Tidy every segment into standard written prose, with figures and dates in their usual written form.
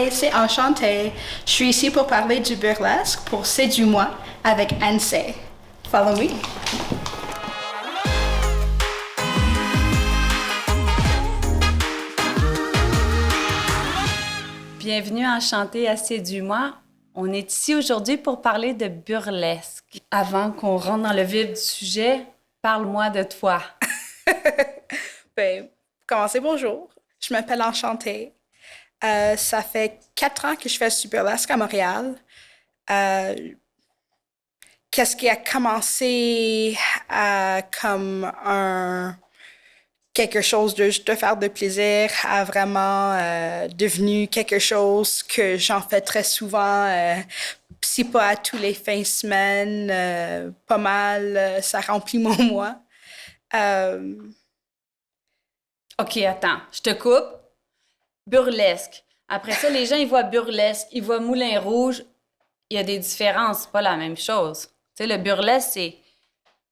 Hey, c'est enchanté. Je suis ici pour parler du burlesque pour C'est du moi avec Ansei. Follow me. Bienvenue à Chanter à Séduis-moi. On est ici aujourd'hui pour parler de burlesque. Avant qu'on rentre dans le vif du sujet, parle-moi de toi. Ben, commencez bonjour. Je m'appelle Enchantée. Ça fait 4 ans que je fais du burlesque à Montréal. Qu'est-ce qui a commencé comme quelque chose de juste de faire de plaisir a vraiment devenu quelque chose que j'en fais très souvent. Si pas à tous les fins de semaine, pas mal, ça remplit mon mois. Euh, OK, attends, je te coupe. Burlesque. Après ça, les gens, ils voient burlesque, ils voient Moulin Rouge. Il y a des différences, c'est pas la même chose. Tu sais, le burlesque, c'est...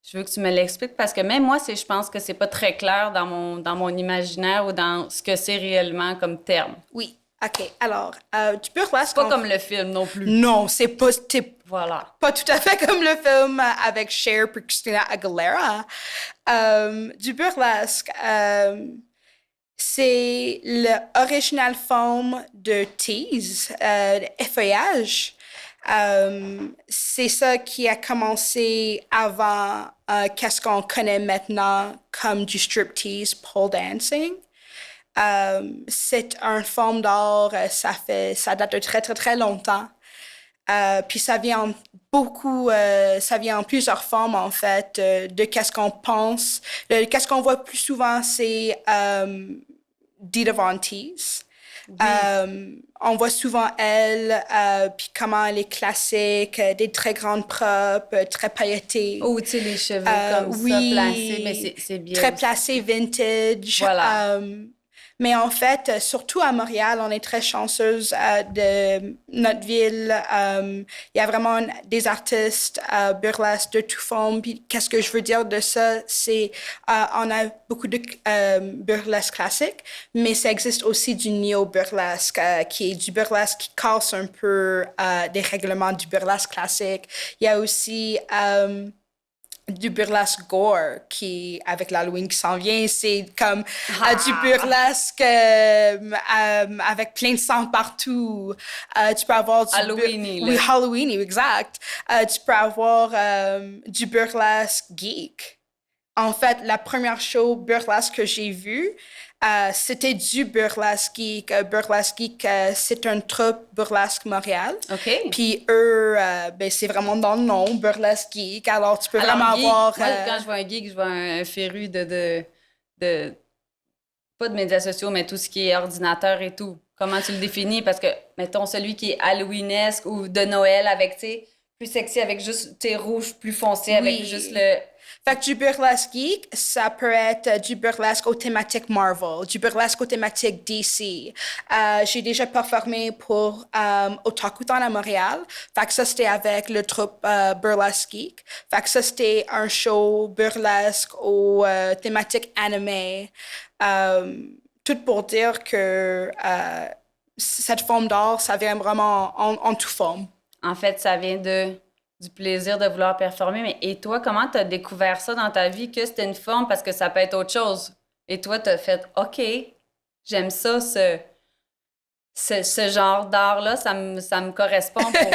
Je veux que tu me l'expliques parce que même moi, je pense que c'est pas très clair dans mon imaginaire ou dans ce que c'est réellement comme terme. oui, OK. Alors, du burlesque... C'est pas comme le film non plus. Non, c'est Voilà. pas tout à fait comme le film avec Cher et Christina Aguilera. Du burlesque, c'est l'original forme de tease, effeuillage. C'est ça qui a commencé avant qu'est-ce qu'on connaît maintenant comme du striptease, pole dancing. C'est une forme d'art, ça date de très, très, très longtemps. Puis ça vient ça vient en plusieurs formes, en fait, de qu'est-ce qu'on pense. Qu'est-ce qu'on voit plus souvent, c'est Dita Von Teese. On voit souvent elle, puis comment elle est classique, des très grandes propres, très pailletées. Oh, tu sais, les cheveux comme Oui, ça, placés, mais c'est bien. très placé, vintage. Voilà. Mais en fait, surtout à Montréal, on est très chanceuse de notre ville. Il y a vraiment des artistes burlesques de tout forme. Puis qu'est-ce que je veux dire de ça, c'est on a beaucoup de burlesque classique, mais ça existe aussi du néo-burlesque, qui est du burlesque qui casse un peu des règlements du burlesque classique. Il y a aussi du burlesque gore qui avec l'Halloween qui s'en vient, c'est comme du burlesque avec plein de sang partout. Tu peux avoir du Halloweeny, oui, là. Halloween, exact. Tu peux avoir du burlesque geek. En fait, la première show burlesque que j'ai vue, c'était du Burlesque Geek. Burlesque Geek, c'est un troupe Burlesque Montréal. OK. Puis eux, ben, c'est vraiment dans le nom, Burlesque Geek. Alors, tu peux vraiment geek, avoir... moi, quand je vois un geek, je vois un féru de... Pas de médias sociaux, mais tout ce qui est ordinateur et tout. Comment tu le définis? Parce que, mettons, celui qui est Halloweenesque ou de Noël avec, tu sais, plus sexy avec juste, tu sais, rouge plus foncé avec Oui. juste le... Fait que du burlesque geek, ça peut être du burlesque aux thématiques Marvel, du burlesque aux thématiques DC. J'ai déjà performé pour Otakutan à Montréal. Fait que ça, c'était avec le troupe Burlesque Geek. Fait que ça, c'était un show burlesque aux thématiques anime. Tout pour dire que cette forme d'art, ça vient vraiment en toute forme. En fait, ça vient du plaisir de vouloir performer. Mais et toi, comment tu as découvert ça dans ta vie, que c'était une forme, parce que ça peut être autre chose? Et toi, tu as fait, OK, j'aime ça, ce genre d'art-là, ça me correspond pour...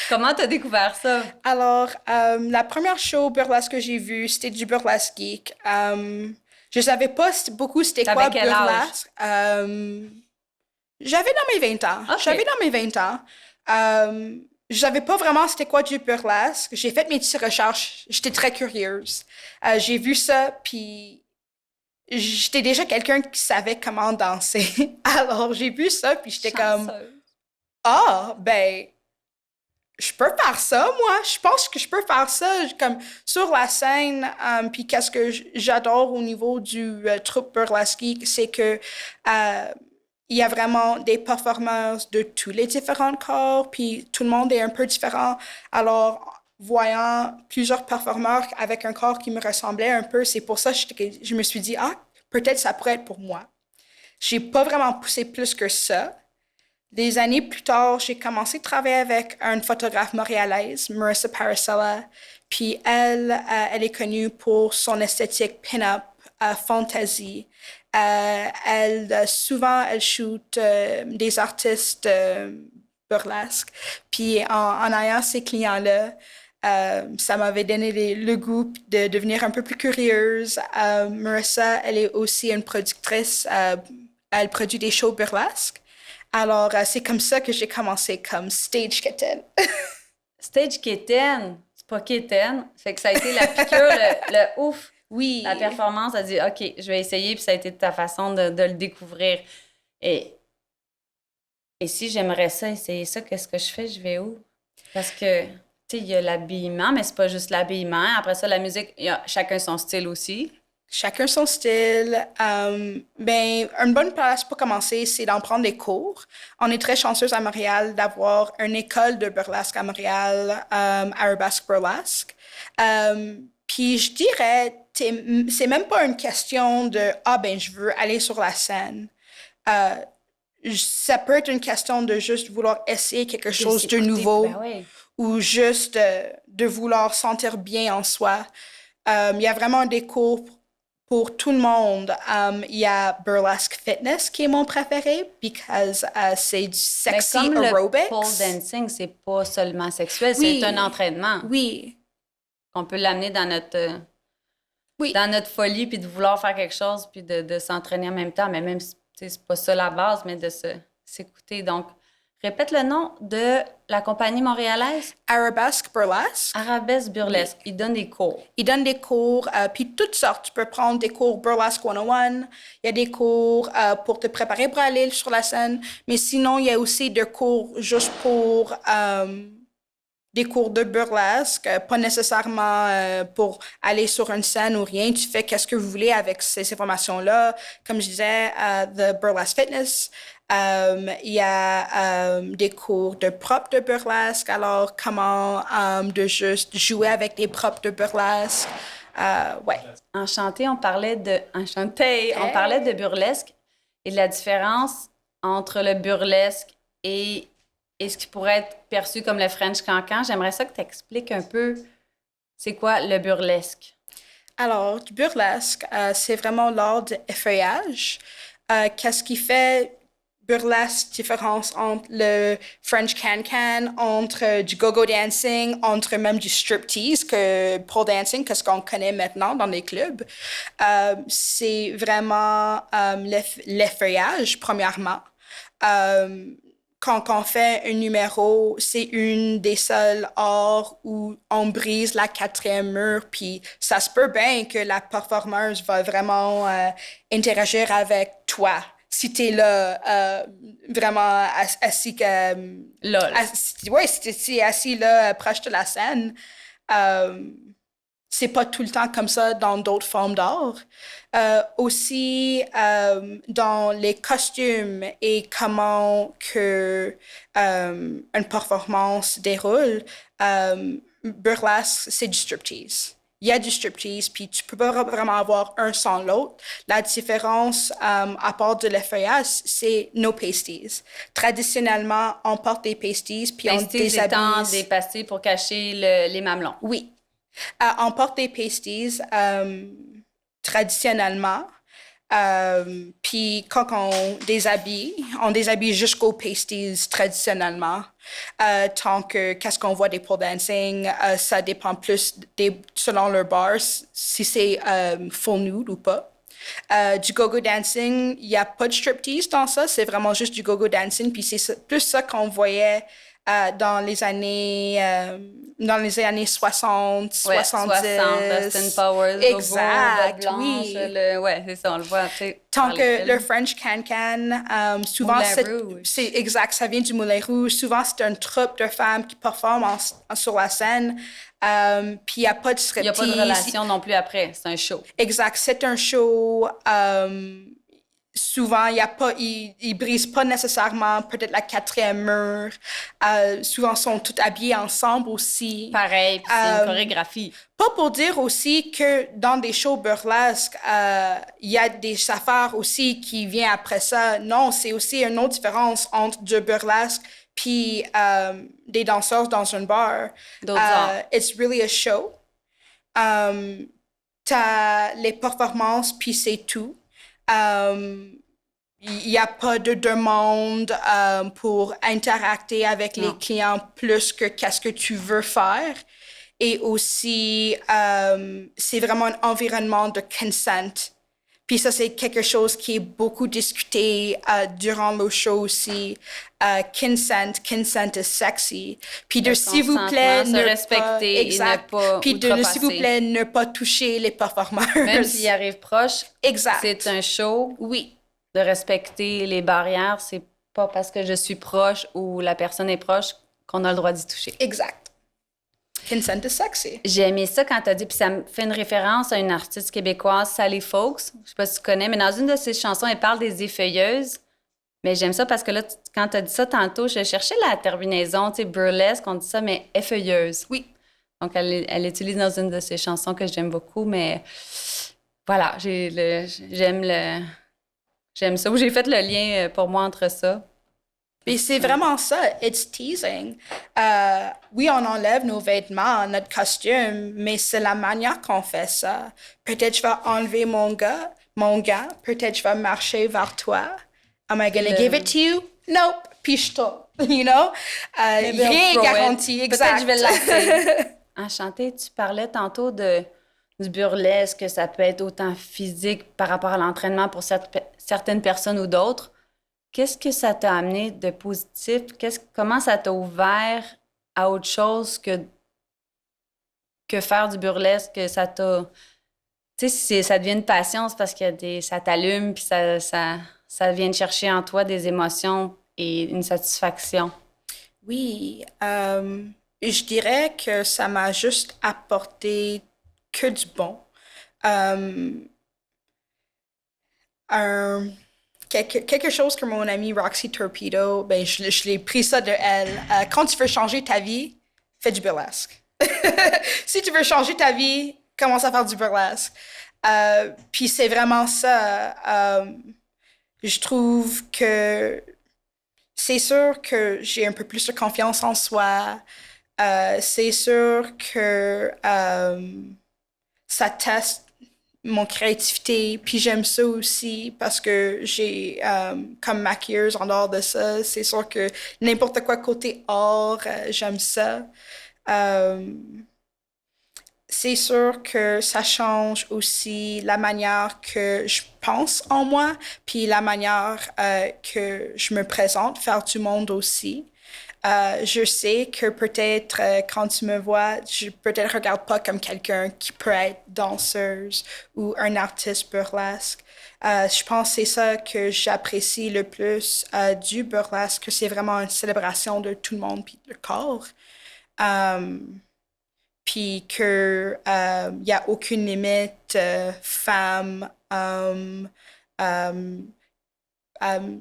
Comment tu as découvert ça? Alors, la première show burlesque que j'ai vue, c'était du Burlesque Geek. Je savais pas beaucoup c'était quoi quel âge? burlesque. J'avais dans mes 20 ans. OK. J'avais dans mes 20 ans. Je savais pas vraiment c'était quoi du burlesque. J'ai fait mes petites recherches. J'étais très curieuse. J'ai vu ça, puis j'étais déjà quelqu'un qui savait comment danser. Alors, j'ai vu ça, puis j'étais comme, Chanceuse. ah, ben, je peux faire ça, moi. Je pense que je peux faire ça comme sur la scène. Puis qu'est-ce que j'adore au niveau du troupe burlesque, c'est que il y a vraiment des performances de tous les différents corps, puis tout le monde est un peu différent. Alors, voyant plusieurs performeurs avec un corps qui me ressemblait un peu, c'est pour ça que je me suis dit, ah, peut-être ça pourrait être pour moi. J'ai pas vraiment poussé plus que ça. Des années plus tard, j'ai commencé à travailler avec une photographe montréalaise, Marissa Paracella. Puis elle est connue pour son esthétique pin-up, fantasy. Souvent, elle shoot des artistes burlesques. Puis en ayant ces clients-là, ça m'avait donné le goût de devenir un peu plus curieuse. Marissa, elle est aussi une productrice. Elle produit des shows burlesques. Alors, c'est comme ça que j'ai commencé comme stage kitten. Stage kitten, c'est pas kitten. Fait que ça a été la piqûre, le ouf. Oui. La performance a dit, OK, je vais essayer, puis ça a été ta façon de le découvrir. Et si j'aimerais ça, essayer ça, qu'est-ce que je fais? Je vais où? Parce que, tu sais, il y a l'habillement, mais c'est pas juste l'habillement. Après ça, la musique, il y a chacun son style aussi. Chacun son style. Ben, une bonne place pour commencer, c'est d'en prendre des cours. On est très chanceuse à Montréal d'avoir une école de burlesque à Montréal, Arabesque Burlesque. Puis je dirais, c'est même pas une question de « Ah, ben, je veux aller sur la scène ». Ça peut être une question de juste vouloir essayer quelque chose de nouveau ou juste de vouloir sentir bien en soi. Il y a vraiment des cours pour tout le monde. Il y a Burlesque Fitness qui est mon préféré parce que c'est du sexy comme aerobics. Le pole dancing, c'est pas seulement sexuel, oui. C'est un entraînement. Oui. On peut l'amener dans notre folie puis de vouloir faire quelque chose puis de s'entraîner en même temps, mais même si c'est pas ça la base, mais de s'écouter. Donc, répète le nom de la compagnie montréalaise. Arabesque Burlesque. Arabesque Burlesque. Oui. Ils donnent des cours. Ils donnent des cours, puis toutes sortes. Tu peux prendre des cours Burlesque 101. Il y a des cours pour te préparer pour aller sur la scène. Mais sinon, il y a aussi des cours juste pour des cours de burlesque, pas nécessairement pour aller sur une scène ou rien. Tu fais qu'est-ce que vous voulez avec ces informations-là. Comme je disais, The Burlesque Fitness. Il y a des cours de props de burlesque, alors comment de juste jouer avec des props de burlesque. Ouais. Enchanté, on parlait de burlesque et de la différence entre le burlesque et ce qui pourrait être perçu comme le French cancan. J'aimerais ça que tu expliques un peu c'est quoi le burlesque. Alors, du burlesque, c'est vraiment l'art de effeuillage. Qu'est-ce qui fait burlesque différence entre le French can-can, entre du go-go dancing, entre même du striptease, que pole dancing, qu'est-ce qu'on connaît maintenant dans les clubs. C'est vraiment l'effeuillage, premièrement. Quand on fait un numéro, c'est une des seules arts où on brise la quatrième mur, puis ça se peut bien que la performeuse va vraiment interagir avec toi. Si t'es là, vraiment assis... Là. Si t'es assis là, proche de la scène, c'est pas tout le temps comme ça dans d'autres formes d'art. Aussi, dans les costumes et comment que une performance déroule, burlesque, c'est du striptease. Il y a du striptease, puis tu peux pas vraiment avoir un sans l'autre. La différence, à part de l'effeuillage, c'est nos pasties. Traditionnellement, on porte des pasties, puis on déshabille. Étant des pastilles pour cacher les mamelons. Oui. On porte des pasties traditionnellement. Puis quand on déshabille jusqu'aux pasties traditionnellement. Tant que qu'est-ce qu'on voit des pole dancing, ça dépend plus selon leur bar, si c'est full nude ou pas. Du go-go dancing, il n'y a pas de striptease dans ça, c'est vraiment juste du go-go dancing, puis c'est plus ça qu'on voyait dans les années 60, 70. 60, Austin Powers, exact, Logo, Blanche, oui. Ouais, c'est ça, on le voit. Tant que le French can-can, souvent, c'est exact, ça vient du Moulin Rouge. Souvent, c'est une troupe de femmes qui performent sur la scène. Puis il n'y a pas de striptease. Il n'y a pas de relation non plus après, c'est un show. Exact, c'est un show. souvent, ils brisent pas nécessairement peut-être la quatrième mur. Souvent, ils sont tous habillés ensemble aussi. Pareil, puis c'est une chorégraphie. Pas pour dire aussi que dans des shows burlesques, il y a des affaires aussi qui viennent après ça. Non, c'est aussi une autre différence entre du burlesque puis des danseurs dans un bar. D'autres genres. It's really a show. T'as les performances, puis c'est tout. Il n'y a pas de demande pour interacter avec les clients plus que qu'est-ce que tu veux faire. Et aussi, c'est vraiment un environnement de consent. Puis ça, c'est quelque chose qui est beaucoup discuté durant le show aussi. Consent is sexy. Puis de s'il vous plaît, se respecter exact. Et ne pas puis de outrepasser. s'il vous plaît, ne pas toucher les performeurs. Même s'ils arrivent proches, exact. C'est un show. Oui. De respecter les barrières, c'est pas parce que je suis proche ou la personne est proche qu'on a le droit d'y toucher. Exact. Consent is sexy. J'ai aimé ça quand t'as dit, puis ça me fait une référence à une artiste québécoise, Sally Fawkes. Je sais pas si tu connais, mais dans une de ses chansons, elle parle des effeuilleuses. Mais j'aime ça parce que là, quand t'as dit ça tantôt, je cherchais la terminaison, tu sais, burlesque, on dit ça, mais effeuilleuse. Oui. Donc, elle utilise dans une de ses chansons que j'aime beaucoup, mais voilà, j'aime ça. J'ai fait le lien pour moi entre ça. Et c'est vraiment ça, it's teasing. Oui, on enlève nos vêtements, notre costume, mais c'est la manière qu'on fait ça. Peut-être je vais enlever mon gars, peut-être je vais marcher vers toi. Am I gonna give it to you? Nope. Puis je tombe, you know? Rien n'est garanti, exact. Peut-être je vais lancer. Enchanté, tu parlais tantôt du burlesque, que ça peut être autant physique par rapport à l'entraînement pour certaines personnes ou d'autres. Qu'est-ce que ça t'a amené de positif? Comment ça t'a ouvert à autre chose que faire du burlesque? Que ça t'a... Tu sais, si ça devient une passion, c'est parce que ça t'allume, puis ça vient de chercher en toi des émotions et une satisfaction. Oui, je dirais que ça m'a juste apporté que du bon. Quelque chose que mon amie Roxy Torpedo, ben je l'ai pris ça de elle. Quand tu veux changer ta vie, fais du burlesque. Si tu veux changer ta vie, commence à faire du burlesque. Puis c'est vraiment ça. Je trouve que c'est sûr que j'ai un peu plus de confiance en soi. C'est sûr que ça teste mon créativité, puis j'aime ça aussi parce que j'ai, comme maquilleuse en dehors de ça, c'est sûr que n'importe quoi côté art, j'aime ça. C'est sûr que ça change aussi la manière que je pense en moi, puis la manière que je me présente, faire du monde aussi. Je sais que peut-être quand tu me vois, je peut-être regarde pas comme quelqu'un qui peut être danseuse ou un artiste burlesque. Je pense que c'est ça que j'apprécie le plus du burlesque, que c'est vraiment une célébration de tout le monde puis le corps. Puis que y a aucune limite femme,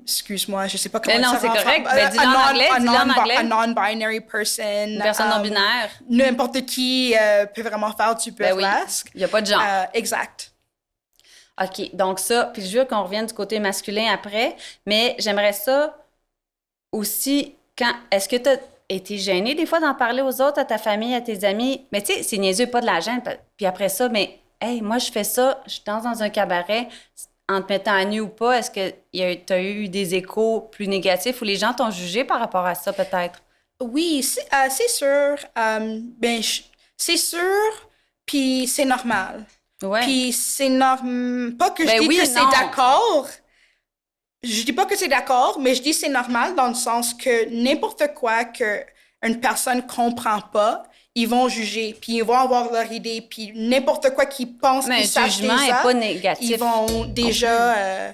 excuse-moi, je sais pas comment mais non, ça c'est rentre. correct. Ben, dis-le en anglais, A non-binary person. Une personne non-binaire. N'importe qui peut vraiment faire du burlesque. Oui, il n'y a pas de genre. Exact. OK, donc ça, puis je veux qu'on revienne du côté masculin après, mais j'aimerais ça aussi, est-ce que tu as été gênée des fois d'en parler aux autres, à ta famille, à tes amis? Mais tu sais, c'est niaiseux, pas de la gêne. Puis après ça, mais, hey, moi, je fais ça, je danse dans un cabaret, en te mettant à nu ou pas, est-ce que tu as eu des échos plus négatifs ou les gens t'ont jugé par rapport à ça, peut-être? Oui, c'est sûr. C'est sûr, puis c'est normal. Ouais. Puis c'est normal. Pas que je dis oui, que c'est d'accord. Je dis pas que c'est d'accord, mais je dis c'est normal dans le sens que n'importe quoi que une personne comprend pas, ils vont juger, puis ils vont avoir leur idée, puis n'importe quoi qu'ils pensent qu'ils savent déjà. Mais le jugement n'est pas négatif. Ils vont déjà...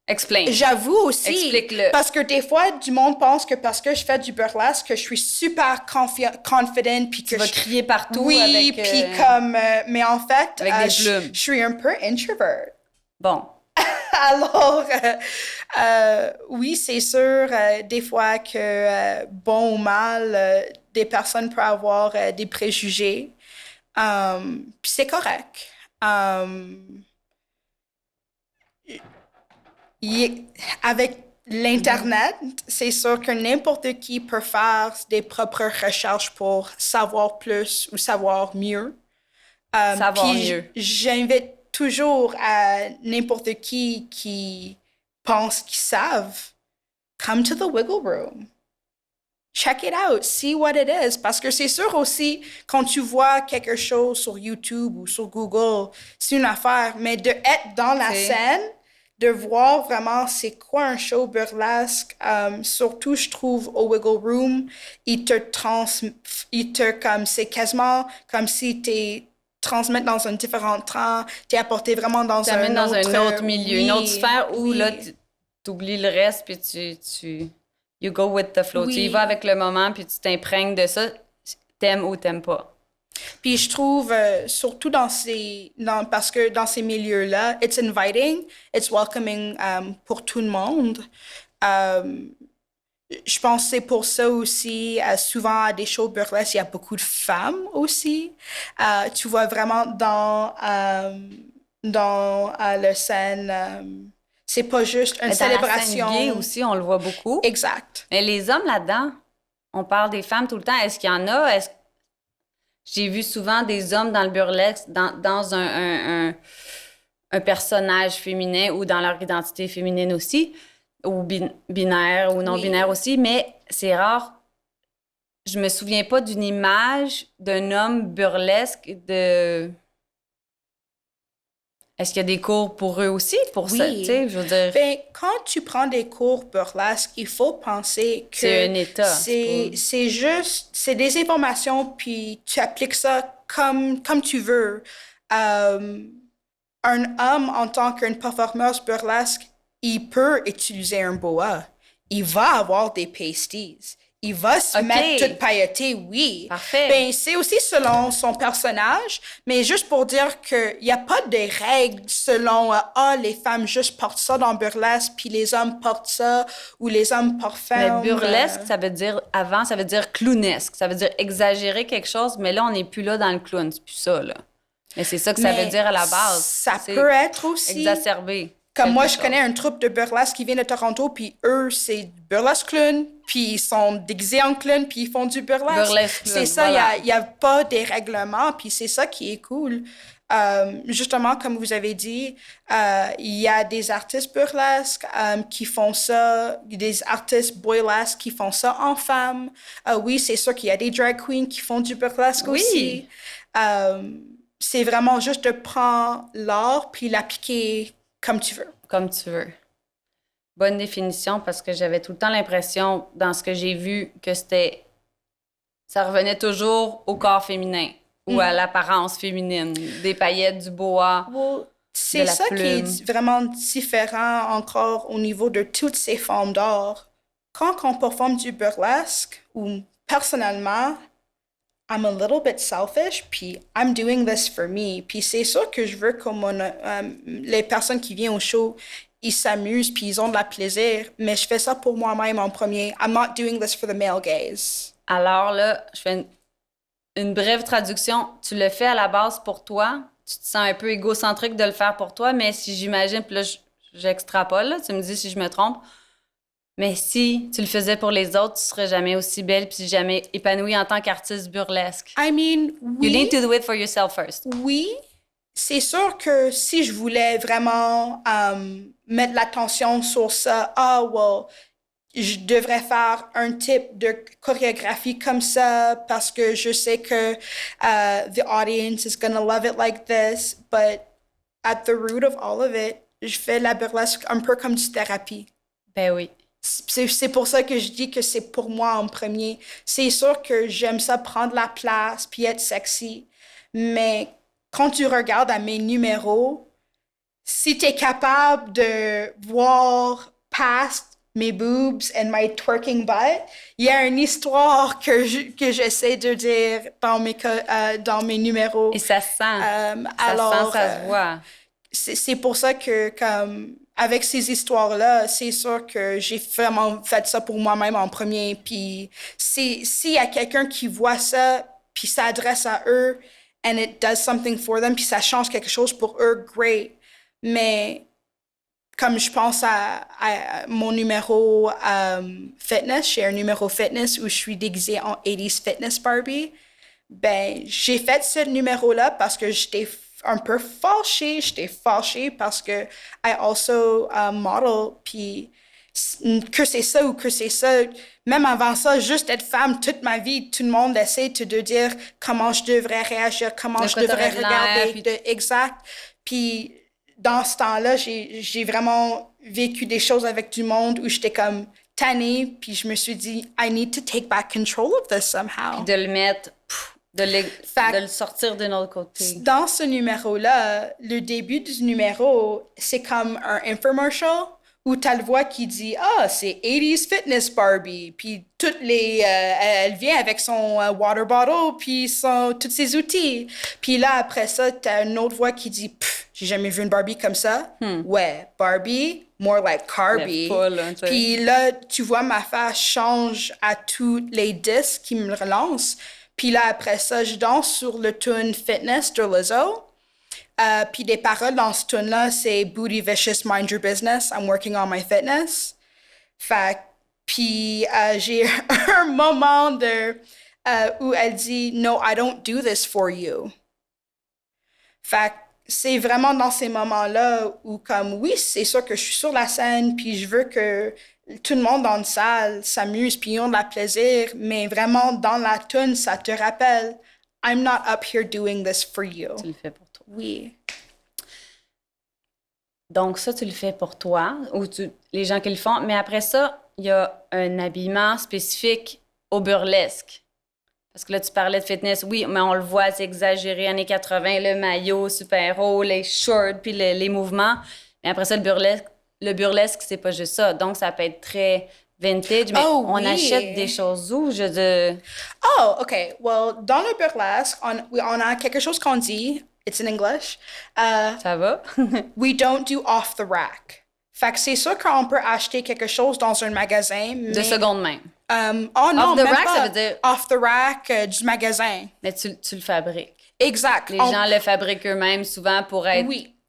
Explain. J'avoue aussi. Explique-le. Parce que des fois, du monde pense que parce que je fais du burlesque, que je suis super confident, puis que tu vas crier partout oui, avec... puis comme... mais en fait, avec des plumes. je suis un peu introvert. Bon. Alors, oui, c'est sûr, des fois que, bon ou mal, des personnes peuvent avoir des préjugés. Puis c'est correct. Il- Avec l'Internet, c'est sûr que n'importe qui peut faire des propres recherches pour savoir plus ou savoir mieux. Savoir Puis mieux. j'invite toujours à n'importe qui pense qu'ils savent, come to the wiggle room. Check it out, see what it is. Parce que c'est sûr aussi, quand tu vois quelque chose sur YouTube ou sur Google, c'est une affaire, mais de être dans la C'est- scène, de voir vraiment c'est quoi un show burlesque, surtout je trouve au Wiggle Room, comme, c'est quasiment comme si t'es transmettre dans un différent temps, t'es apporté vraiment dans T'amènes dans un autre milieu, une autre oui, sphère où là, oui, t'oublies le reste, puis you go with the flow. Tu y oui. vas avec le moment, puis tu t'imprègnes de ça, t'aimes ou t'aimes pas. Puis je trouve, surtout parce que dans ces milieux-là, it's inviting, it's welcoming pour tout le monde. Euh, je pense que c'est pour ça aussi, souvent à des shows burlesques, il y a beaucoup de femmes aussi. Tu vois vraiment dans la scène, c'est pas juste une Mais dans la scène gay célébration. aussi, on le voit beaucoup. Exact. Mais les hommes là-dedans, on parle des femmes tout le temps. Est-ce qu'il y en a? J'ai vu souvent des hommes dans le burlesque, dans un personnage féminin ou dans leur identité féminine aussi, ou binaire ou non-binaire Oui. aussi, mais c'est rare. Je me souviens pas d'une image d'un homme burlesque de... Est-ce qu'il y a des cours pour eux aussi, pour ça? Tu Oui. sais, je veux dire, Ben, quand tu prends des cours burlesques, il faut penser que c'est un état. c'est juste, c'est des informations, puis tu appliques ça comme tu veux. Euh, un homme, en tant qu'une performeuse burlesque, il peut utiliser un boa. Il va avoir des pasties. Il va se OK. mettre tout pailleté, oui. Parfait. Ben, c'est aussi selon son personnage, mais juste pour dire qu'il n'y a pas de règles selon les femmes juste portent ça dans burlesque, puis les hommes portent ça, ou les hommes portent Mais femme. burlesque, ça veut dire, avant, ça veut dire clownesque. Ça veut dire exagérer quelque chose, mais là, on n'est plus là dans le clown. C'est plus ça, là. Mais c'est ça que ça Mais veut dire à la base. ça C'est peut être aussi. exacerbé. Comme moi, quelque je chose. connais un troupe de burlesque qui vient de Toronto, puis eux, c'est du burlesque clown, puis ils sont déguisés en clown, puis ils font du burlesque. Burlesque clown, C'est ça, il voilà. y a pas des règlements, puis c'est ça qui est cool. Justement, comme vous avez dit, il y a des artistes burlesques qui font ça, des artistes boylesques qui font ça en femmes. Oui, c'est sûr qu'il y a des drag queens qui font du burlesque Oui. aussi. C'est vraiment juste de prendre l'art puis l'appliquer comme tu veux. Comme tu veux. Bonne définition, parce que j'avais tout le temps l'impression, dans ce que j'ai vu, que c'était... Ça revenait toujours au corps féminin ou à l'apparence féminine. Des paillettes, du boa, Well, de c'est la ça qui est plume. vraiment différent encore au niveau de toutes ces formes d'art. Quand on performe du burlesque, ou personnellement, I'm a little bit selfish, puis I'm doing this for me. Puis c'est sûr que je veux que les personnes qui viennent au show, ils s'amusent, puis ils ont de la plaisir, mais je fais ça pour moi-même en premier. I'm not doing this for the male gaze. Alors là, je fais une brève traduction. Tu le fais à la base pour toi. Tu te sens un peu égocentrique de le faire pour toi, mais si j'imagine, puis là, j'extrapole, là, tu me dis si je me trompe, mais si tu le faisais pour les autres, tu serais jamais aussi belle puis jamais épanouie en tant qu'artiste burlesque. I mean, You need oui, to do it for yourself first. oui, c'est sûr que si je voulais vraiment mettre l'attention sur ça, well, je devrais faire un type de chorégraphie comme ça parce que je sais que the audience is gonna love it like this. But at the root of all of it, je fais la burlesque un peu comme du thérapie. Ben oui. C'est pour ça que je dis que c'est pour moi en premier. C'est sûr que j'aime ça prendre la place puis être sexy. Mais quand tu regardes à mes numéros, si tu es capable de voir past mes boobs and my twerking butt, il y a une histoire que j'essaie de dire dans mes numéros. Et ça se sent. Ça Alors, se sent, ça se voit. c'est pour ça que comme avec ces histoires-là, c'est sûr que j'ai vraiment fait ça pour moi-même en premier. Puis s'il y a quelqu'un qui voit ça, puis s'adresse à eux, and it does something for them, puis ça change quelque chose pour eux, great. Mais comme je pense à mon numéro fitness, j'ai un numéro fitness où je suis déguisée en 80s Fitness Barbie. Ben, j'ai fait ce numéro-là parce que j'étais un peu fâchée. J'étais fâchée parce que I also model, puis que c'est ça ou que c'est ça. Même avant ça, juste être femme, toute ma vie, tout le monde essaie de dire comment je devrais réagir, comment je devrais regarder. Puis... Exact. Puis dans ce temps-là, j'ai vraiment vécu des choses avec du monde où j'étais comme tannée, puis je me suis dit, I need to take back control of this somehow. Puis de le mettre, de le sortir de notre côté. Dans ce numéro-là, le début du numéro, c'est comme un infomercial où tu as le voix qui dit ah, c'est 80s Fitness Barbie. Puis elle vient avec son water bottle, puis tous ses outils. Puis là, après ça, tu as une autre voix qui dit j'ai jamais vu une Barbie comme ça. Ouais, Barbie, more like Carbie. Puis là, tu vois ma face change à tous les disques qui me relancent. Puis là, après ça, je danse sur le tune Fitness de Lizzo. Puis des paroles dans ce tune-là, c'est Booty Vicious, Mind Your Business, I'm working on my fitness. Puis j'ai un moment où elle dit No, I don't do this for you. Fait c'est vraiment dans ces moments-là où, comme, oui, c'est sûr que je suis sur la scène, puis je veux que tout le monde dans une salle s'amuse, puis ils ont de la plaisir, mais vraiment, dans la tune, ça te rappelle I'm not up here doing this for you. Tu le fais pour toi. Oui. Donc ça, tu le fais pour toi, ou les gens qui le font, mais après ça, il y a un habillement spécifique au burlesque. Parce que là, tu parlais de fitness, oui, mais on le voit, c'est exagéré, années 80, le maillot super haut, les shorts, puis les mouvements. Mais après ça, le burlesque, c'est pas juste ça. Donc, ça peut être très vintage, mais on achète des choses où? Oh, OK. Well, dans le burlesque, on a quelque chose qu'on dit, it's in English. Ça va? We don't do off the rack. Fait que c'est sûr qu'on peut acheter quelque chose dans un magasin, mais... De seconde main. Oh non, off the même rack, pas. ça veut dire... Off the rack du magasin. Mais tu le fabriques. Exact. Les gens le fabriquent eux-mêmes souvent pour être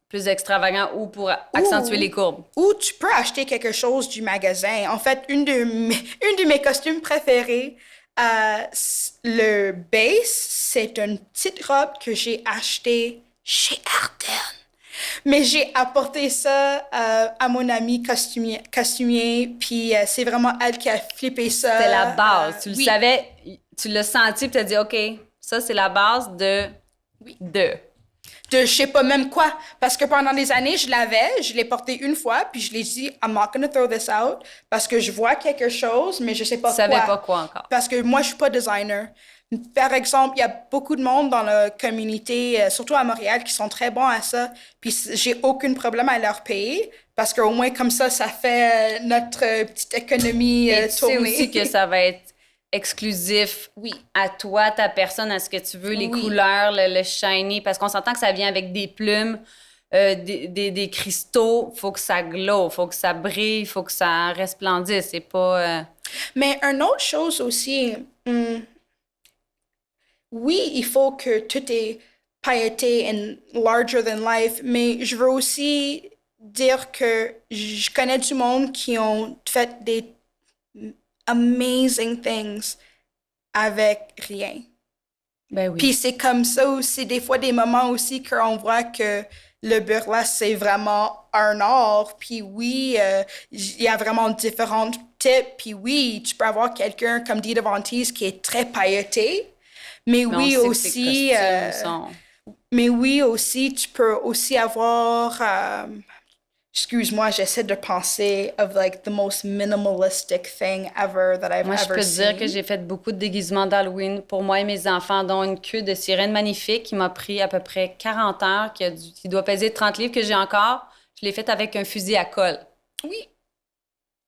plus extravagant ou pour accentuer les courbes. Ou tu peux acheter quelque chose du magasin. En fait, une de mes costumes préférés, le base, c'est une petite robe que j'ai achetée chez Ardennes. Mais j'ai apporté ça à mon ami costumier, puis c'est vraiment elle qui a flippé ça. C'était la base. Tu le savais, tu l'as senti, puis tu as dit, OK, ça, c'est la base de... De je sais pas même quoi. Parce que pendant des années, je l'ai porté une fois, puis je l'ai dit, I'm not gonna throw this out, parce que je vois quelque chose, mais je sais pas quoi. Tu savais pas quoi encore. Parce que moi, je suis pas designer. Par exemple, il y a beaucoup de monde dans la communauté, surtout à Montréal, qui sont très bons à ça. Puis j'ai aucun problème à leur payer, parce qu'au moins, comme ça fait notre petite économie Et tu sais tourner. aussi que ça va être exclusif à toi, ta personne, à ce que tu veux, les couleurs, le shiny, parce qu'on s'entend que ça vient avec des plumes, des cristaux. Faut que ça glow, faut que ça brille, faut que ça resplendisse. C'est pas... Mais une autre chose aussi... oui, il faut que tout est pailleté and larger than life, mais je veux aussi dire que je connais du monde qui ont fait des amazing things avec rien. Ben oui. Puis c'est comme ça aussi, des fois des moments aussi qu'on voit que le burlesque, c'est vraiment un art. Puis oui, il y a vraiment différents types. Puis oui, tu peux avoir quelqu'un comme Dita Von Teese qui est très pailleté. Mais oui aussi, tu peux aussi avoir, excuse-moi, j'essaie de penser of like the most minimalistic thing ever that I've ever seen. Moi, je peux te dire que j'ai fait beaucoup de déguisements d'Halloween pour moi et mes enfants, dont une queue de sirène magnifique qui m'a pris à peu près 40 heures, qui doit peser 30 livres, que j'ai encore. Je l'ai faite avec un fusil à colle. Oui.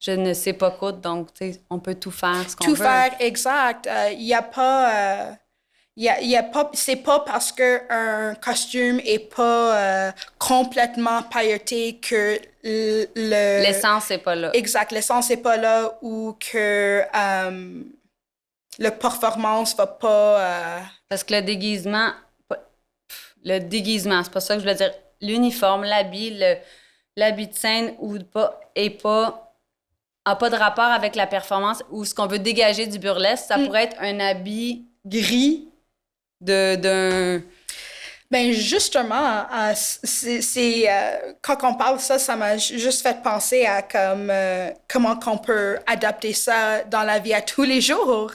Je ne sais pas coudre, donc on peut tout faire ce qu'on veut. Tout faire, exact. Il n'y a pas... C'est pas parce qu'un costume est pas complètement pailleté que L'essence, c'est pas là. Exact, l'essence est pas là ou que la performance va pas... Parce que le déguisement, c'est pas ça que je voulais dire. L'uniforme, l'habit de scène ou pas, a pas de rapport avec la performance ou ce qu'on veut dégager du burlesque. Ça pourrait être un habit gris d'un... Ben justement, quand on parle de ça, ça m'a juste fait penser à comment qu'on peut adapter ça dans la vie à tous les jours.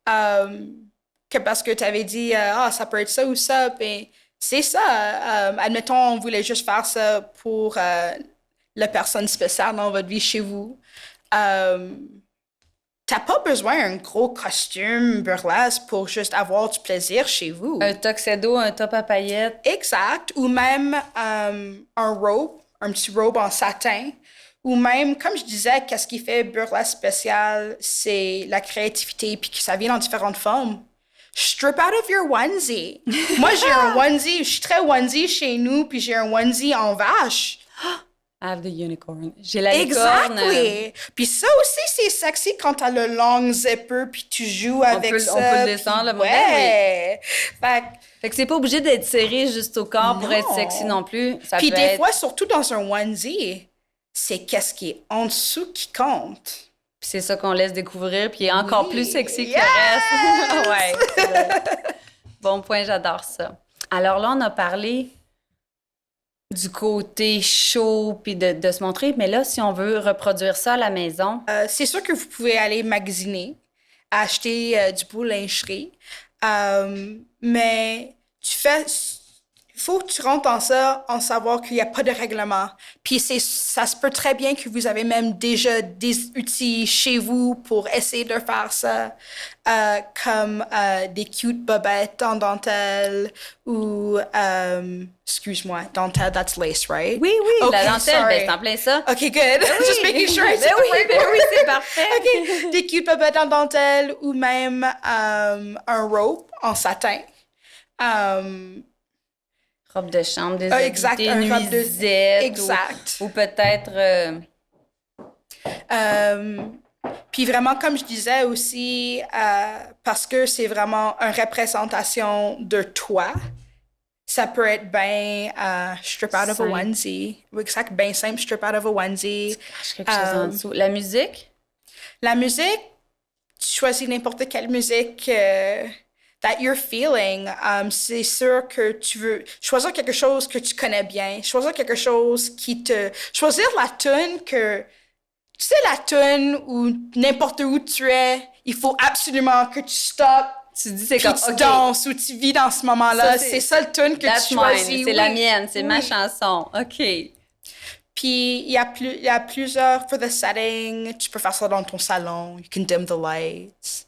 Que parce que tu avais dit, ça peut être ça ou ça, ben c'est ça. Admettons, on voulait juste faire ça pour la personne spéciale dans votre vie chez vous. T'as pas besoin d'un gros costume burlesque pour juste avoir du plaisir chez vous. Un tuxedo, un top à paillettes. Exact. Ou même un robe, un petit robe en satin. Ou même, comme je disais, qu'est-ce qui fait burlesque spécial, c'est la créativité, puis que ça vient dans différentes formes. Strip out of your onesie. Moi, j'ai un onesie, je suis très onesie chez nous, puis j'ai un onesie en vache. I have the unicorn. J'ai la licorne. Exactly. Puis ça aussi, c'est sexy quand t'as le long zipper puis tu joues avec ça. On peut le descendre, le modèle, ouais. Fait que c'est pas obligé d'être serré juste au corps pour être sexy non plus. Puis des fois, surtout dans un onesie, c'est qu'est-ce qui est en dessous qui compte. Puis c'est ça qu'on laisse découvrir, puis il est encore plus sexy que le reste. Ouais, c'est vrai. Bon point, j'adore ça. Alors là, on a parlé du côté chaud puis de se montrer. Mais là, si on veut reproduire ça à la maison... c'est sûr que vous pouvez aller magasiner, acheter du beau lingerie. Mais il faut que tu rentres dans ça en savoir qu'il n'y a pas de règlement. Puis ça se peut très bien que vous avez même déjà des outils chez vous pour essayer de faire ça, comme des cute bobettes en dentelle ou, excuse-moi, dentelle, that's lace, right? Oui, okay, la dentelle, ben, c'est en plein ça. OK, good. Oui. Just making sure. Oui, c'est parfait. OK, des cute bobettes en dentelle ou même un rope en satin. Robe de chambre, des exact, nuisettes. Exact. Ou peut-être... Puis vraiment, comme je disais aussi, parce que c'est vraiment une représentation de toi, ça peut être bien strip out of a onesie. Exact, bien simple, strip out of a onesie. Quelque chose en dessous. La musique? La musique, tu choisis n'importe quelle musique that you're feeling. C'est sûr que tu veux choisir quelque chose que tu connais bien, choisir quelque chose qui te... Choisir la tune que... Tu sais, la tune où n'importe où tu es, il faut absolument que tu stoppes. Tu dis c'est puis comme tu danses ou tu vis dans ce moment-là. C'est ça le tune que tu choisis. C'est la mienne, c'est ma chanson. OK. Puis il y a plusieurs for the setting. Tu peux faire ça dans ton salon. You can dim the lights.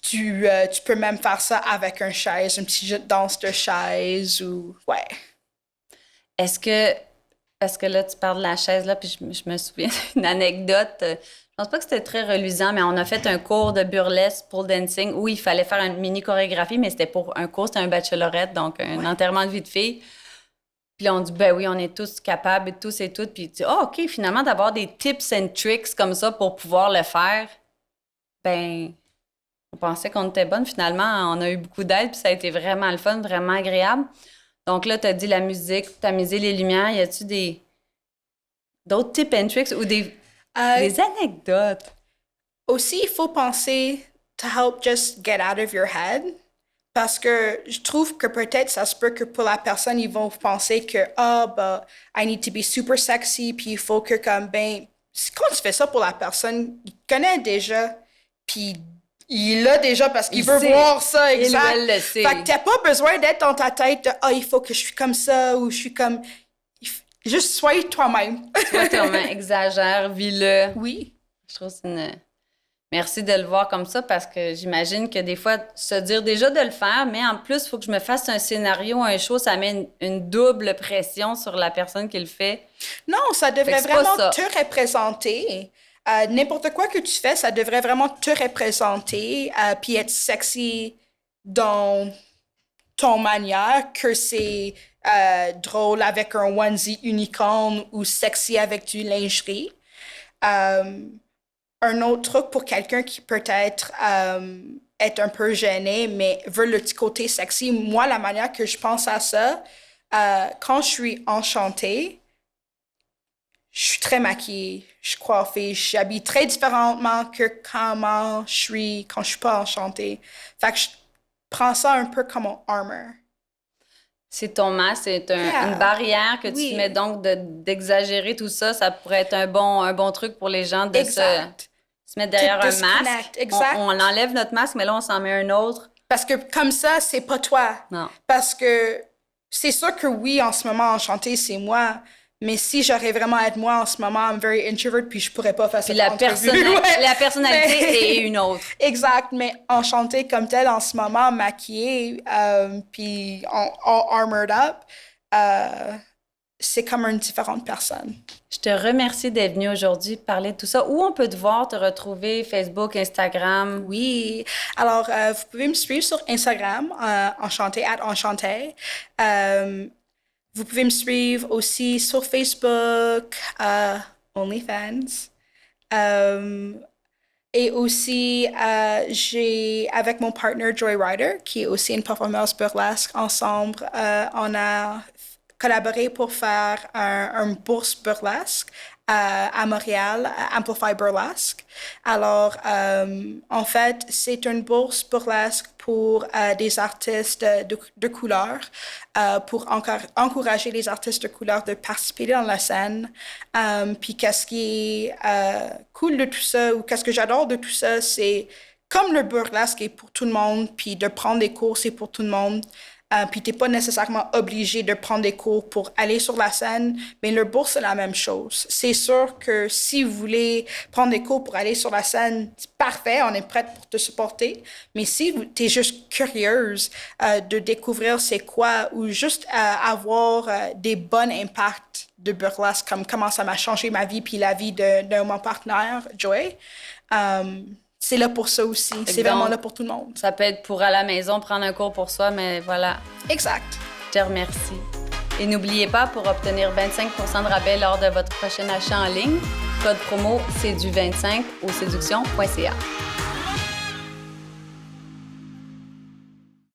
Tu peux même faire ça avec une chaise, un petit jeu de danse de chaise ou... Ouais. Est-ce que... Parce que là, tu parles de la chaise, là, puis je me souviens d'une anecdote. Je pense pas que c'était très reluisant, mais on a fait un cours de burlesque pole dancing où il fallait faire une mini chorégraphie, mais c'était pour un cours, c'était un bachelorette, donc un enterrement de vie de fille. Puis là, on dit, ben oui, on est tous capables, tous et toutes. Puis tu dis, OK, finalement, d'avoir des tips and tricks comme ça pour pouvoir le faire, ben, on pensait qu'on était bonne. Finalement, on a eu beaucoup d'aide, puis ça a été vraiment le fun, vraiment agréable. Donc là, tu as dit la musique, tu as misé les lumières. Y a-tu d'autres tips and tricks ou des anecdotes? Aussi, il faut penser to help just get out of your head. Parce que je trouve que peut-être ça se peut que pour la personne, ils vont penser que, I need to be super sexy, puis il faut que quand tu fais ça pour la personne, il connaît déjà, puis il l'a déjà parce qu'il veut voir ça, exact. Il le sait. Fait que t'as pas besoin d'être dans ta tête de il faut que je suis comme ça ou je suis comme. Juste sois toi-même. Sois toi-même, exagère, vis-le. Oui. Je trouve que c'est une. Merci de le voir comme ça parce que j'imagine que des fois, se dire déjà de le faire, mais en plus, il faut que je me fasse un scénario, un show, ça met une double pression sur la personne qui le fait. Non, ça devrait vraiment te représenter. N'importe quoi que tu fais, ça devrait vraiment te représenter puis être sexy dans ton manière, que c'est drôle avec un onesie unicorn ou sexy avec du lingerie. Un autre truc pour quelqu'un qui peut-être est un peu gêné, mais veut le petit côté sexy, moi, la manière que je pense à ça, quand je suis enchantée, je suis très maquillée, je suis coiffée, j'habille très différemment que comment je suis quand je suis pas enchantée. Fait que je prends ça un peu comme un armor. C'est ton masque, c'est Yeah. une barrière que Oui. tu mets donc d'exagérer tout ça. Ça pourrait être un bon truc pour les gens de Exact. se mettre derrière To un disconnect, masque. exact. On enlève notre masque, mais là, on s'en met un autre. Parce que comme ça, c'est pas toi. Non. Parce que c'est sûr que oui, en ce moment, enchanté, c'est moi. Mais si j'aurais vraiment à être moi en ce moment, I'm very introvert, puis je pourrais pas faire Puis cette entrevue. Ouais. la personnalité Mais- est une autre. Exact, mais enchantée comme telle en ce moment, maquillée, puis all armored up, c'est comme une différente personne. Je te remercie d'être venu aujourd'hui parler de tout ça. Où on peut te voir, te retrouver, Facebook, Instagram? Oui. Alors, vous pouvez me suivre sur Instagram, enchanté, @enchanté. Vous pouvez me suivre aussi sur Facebook, OnlyFans. Et aussi, j'ai, avec mon partner Joy Ryder, qui est aussi une performeuse burlesque, ensemble, on a collaboré pour faire un bourse burlesque à Montréal, à Amplify Burlesque. Alors, en fait, c'est une bourse burlesque pour des artistes de couleur, pour encourager les artistes de couleur de participer dans la scène. Puis qu'est-ce qui est cool de tout ça, ou qu'est-ce que j'adore de tout ça, c'est comme le burlesque est pour tout le monde, puis de prendre des cours, c'est pour tout le monde. Puis t'es pas nécessairement obligé de prendre des cours pour aller sur la scène, mais le bourse, c'est la même chose. C'est sûr que si vous voulez prendre des cours pour aller sur la scène, c'est parfait, on est prête pour te supporter. Mais si t'es juste curieuse de découvrir c'est quoi, ou juste avoir des bons impacts de burlesque, comme comment ça m'a changé ma vie, puis la vie de mon partenaire, Joy, c'est là pour ça aussi. C'est vraiment là pour tout le monde. Ça peut être pour à la maison, prendre un cours pour soi, mais voilà. Exact. Je te remercie. Et n'oubliez pas, pour obtenir 25% de rabais lors de votre prochain achat en ligne, code promo c'est du 25 au séduction.ca.